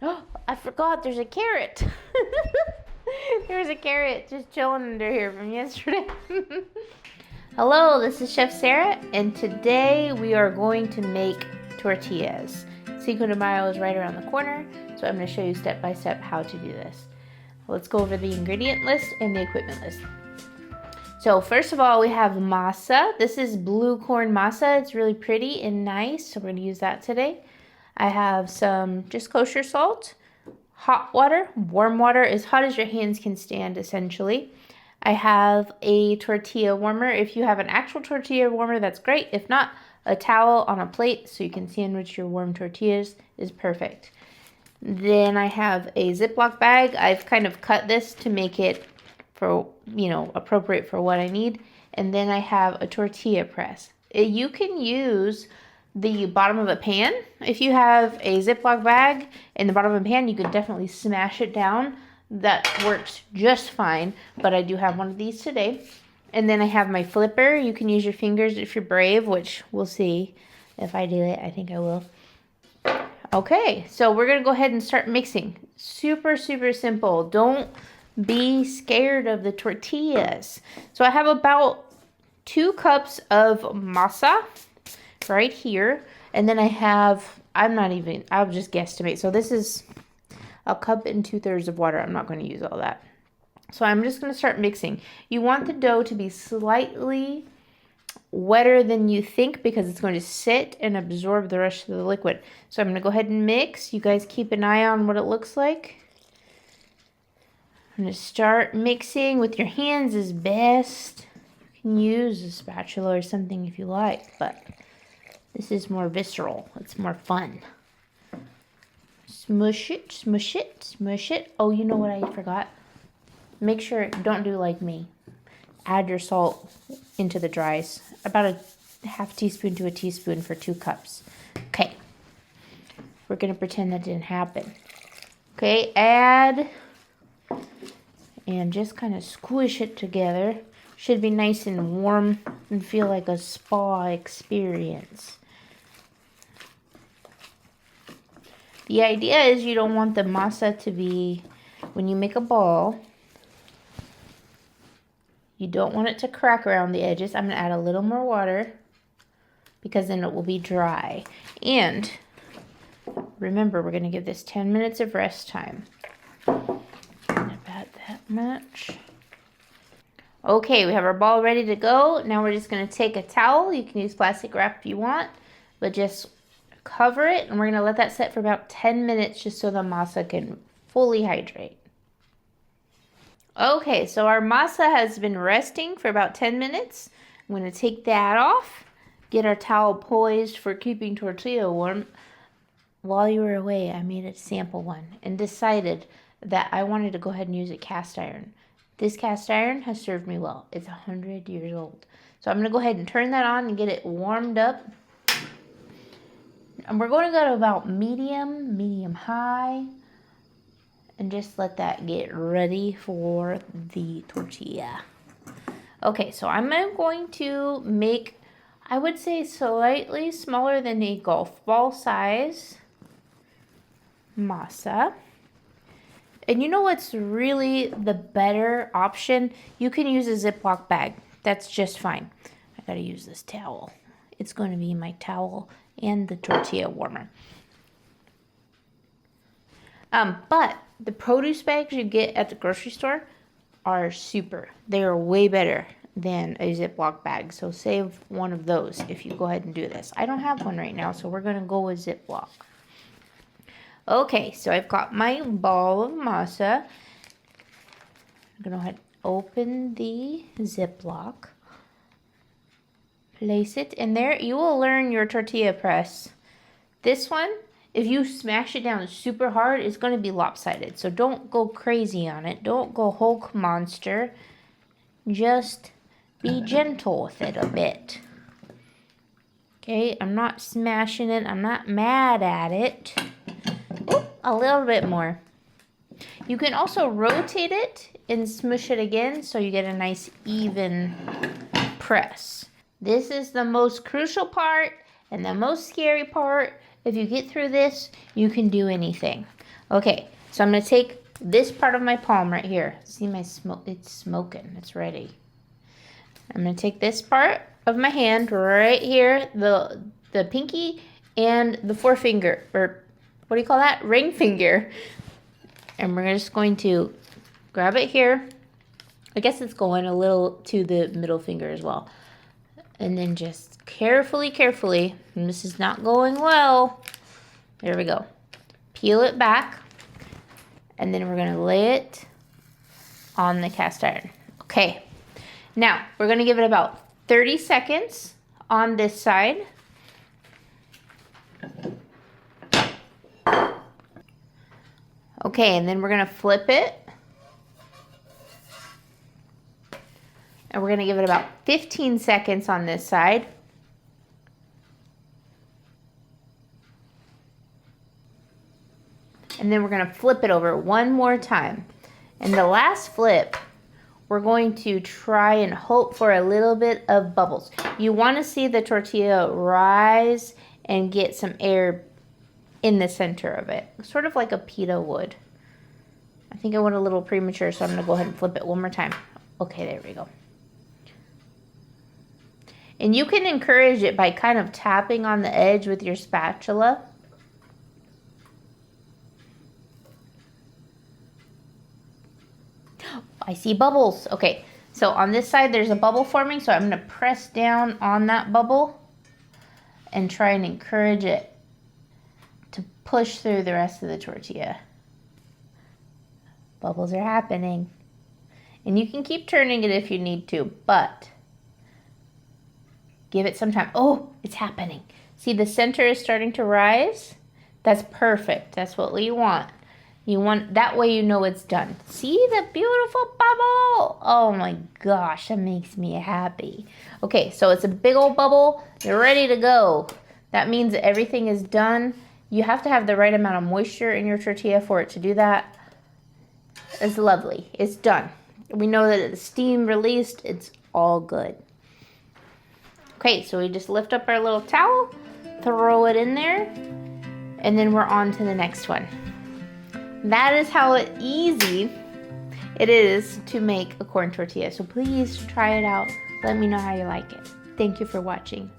Oh, I forgot there's a carrot. There's a carrot just chilling under here from yesterday. Hello, this is Chef Sarah, and today we are going to make tortillas. Cinco de Mayo is right around the corner, so I'm going to show you step by step how to do this. Let's go over the ingredient list and the equipment list. So first of all, we have masa. This is blue corn masa. It's really pretty and nice, so we're going to use that today. I have some just kosher salt, hot water, warm water, as hot as your hands can stand, essentially. I have a tortilla warmer. If you have an actual tortilla warmer, that's great. If not, a towel on a plate so you can sandwich your warm tortillas is perfect. Then I have a Ziploc bag. I've kind of cut this to make it for, appropriate for what I need. And then I have a tortilla press. You can use the bottom of a pan. If you have a Ziploc bag in the bottom of a pan, you could definitely smash it down. That works just fine, but I do have one of these today. And then I have my flipper. You can use your fingers if you're brave, which we'll see if I do it. I think I will. Okay, so we're gonna go ahead and start mixing. Super, super simple. Don't be scared of the tortillas. So I have about 2 cups of masa right here. And then I have, I'll just guesstimate. So this is a cup and 2/3 of water. I'm not going to use all that. So I'm just going to start mixing. You want the dough to be slightly wetter than you think because it's going to sit and absorb the rest of the liquid. So I'm going to go ahead and mix. You guys keep an eye on what it looks like. I'm going to start mixing with your hands is best. You can use a spatula or something if you like, but this is more visceral. It's more fun. Smush it, smush it, smush it. Oh, you know what I forgot? Make sure, don't do like me. Add your salt into the dries. About a 1/2 teaspoon to a teaspoon for 2 cups. Okay. We're going to pretend that didn't happen. Okay, add and just kind of squish it together. Should be nice and warm and feel like a spa experience. The idea is you don't want the masa to be, when you make a ball, you don't want it to crack around the edges. I'm going to add a little more water because then it will be dry. And remember, we're going to give this 10 minutes of rest time. About that much. Okay, we have our ball ready to go. Now we're just going to take a towel. You can use plastic wrap if you want, but just cover it, and we're going to let that set for about 10 minutes just so the masa can fully hydrate. Okay, so our masa has been resting for about 10 minutes. I'm going to take that off, get our towel poised for keeping tortilla warm. While you were away, I made a sample one and decided that I wanted to go ahead and use a cast iron. This cast iron has served me well. It's 100 years old. So I'm going to go ahead and turn that on and get it warmed up. And we're going to go to about medium high, and just let that get ready for the tortilla. Okay, so I'm going to make, I would say slightly smaller than a golf ball size masa. And you know what's really the better option? You can use a Ziploc bag. That's just fine. I gotta use this towel. It's going to be my towel and the tortilla warmer. But the produce bags you get at the grocery store are super. They are way better than a Ziploc bag. So save one of those if you go ahead and do this. I don't have one right now, so we're going to go with Ziploc. Okay, so I've got my ball of masa. I'm going to go ahead and open the Ziploc. Place it in there. You will learn your tortilla press. This one, if you smash it down super hard, it's going to be lopsided. So don't go crazy on it. Don't go Hulk monster. Just be gentle with it a bit. Okay, I'm not smashing it. I'm not mad at it. Oop, a little bit more. You can also rotate it and smush it again so you get a nice even press. This is the most crucial part and the most scary part. If you get through this, you can do anything. Okay, so I'm gonna take this part of my palm right here. See my smoke? It's smoking. It's ready. I'm gonna take this part of my hand right here, the pinky and the forefinger, or what do you call that? Ring finger. And we're just going to grab it here. I guess it's going a little to the middle finger as well. And then just carefully, and this is not going well. There we go. Peel it back. And then we're gonna lay it on the cast iron. Okay, now we're gonna give it about 30 seconds on this side. Okay, and then we're gonna flip it. And we're gonna give it about 15 seconds on this side. And then we're gonna flip it over one more time. And the last flip, we're going to try and hope for a little bit of bubbles. You wanna see the tortilla rise and get some air in the center of it, sort of like a pita would. I think I went a little premature, so I'm gonna go ahead and flip it one more time. Okay, there we go. And you can encourage it by kind of tapping on the edge with your spatula. I see bubbles. Okay, so on this side there's a bubble forming, so I'm gonna press down on that bubble and try and encourage it to push through the rest of the tortilla. Bubbles are happening. And you can keep turning it if you need to, but give it some time. Oh, it's happening. See, the center is starting to rise. That's perfect. That's what we want. You want, that way you know it's done. See the beautiful bubble? Oh my gosh, that makes me happy. Okay, so it's a big old bubble. You're ready to go. That means that everything is done. You have to have the right amount of moisture in your tortilla for it to do that. It's lovely. It's done. We know that it's steam released. It's all good. Okay, so we just lift up our little towel, throw it in there, and then we're on to the next one. That is how easy it is to make a corn tortilla. So please try it out. Let me know how you like it. Thank you for watching.